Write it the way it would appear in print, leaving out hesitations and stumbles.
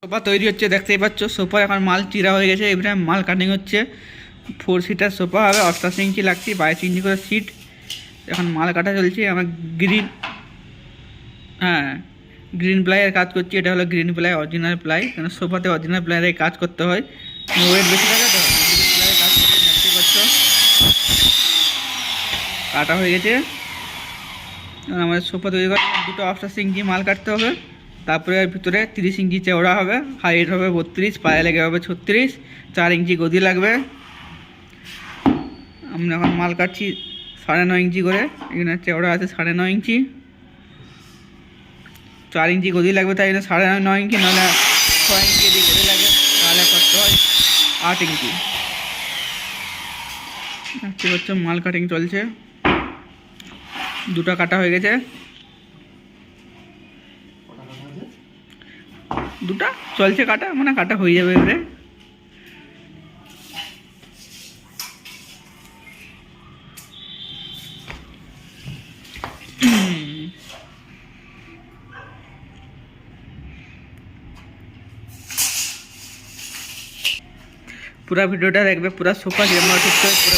Sofa তৈরি হচ্ছে, দেখতেই পাচ্ছ। সোফা এখন মাল চিরা হয়ে গেছে, এবারে মাল কাটিং হচ্ছে। 4 সিটার সোফা হবে, 88 ইঞ্চি লাগছে, 22 ইঞ্চি করে সিট। এখন মাল কাটা চলছে। আমার গ্রিন প্লাইয়ের কাজ করছি। এটা হলো গ্রিন প্লাই, অরিজিনাল প্লাই। কারণ সোফাতে অরিজিনাল প্লাইয়ের কাজ করতে হয়, ওয়েট বেশি থাকে তো। গ্রিন প্লাইয়ের কাজ করতে দেখতে পাচ্ছ, কাটা হয়ে গেছে। আমাদের সোফা তৈরি করে দুটো 88 ইঞ্চি মাল কাটতে হবে। তারপরে এর ভিতরে 30 ইঞ্চি চওড়া হবে, হাইট হবে 32, পায়ে লেগে হবে 36, 4 ইঞ্চি গদি লাগবে। আমরা এখন মাল কাটছি 9.5 ইঞ্চি করে। এখানে চওড়া আছে 9.5 ইঞ্চি, 4 ইঞ্চি গদি লাগবে, তাই জন্য 9.5 ইঞ্চি, নাহলে 6 ইঞ্চি যদি গদি লাগে তাহলে করতে হয় 8 ইঞ্চি। দেখতে পাচ্ছ মাল কাটিং চলছে, দুটো কাটা হয়ে গেছে, দুটা চলছে কাটা, মানে কাটা হয়ে যাবে এবারে। পুরা ভিডিওটা দেখবে, পুরা সোফা যেমন ঠিক করে পুরো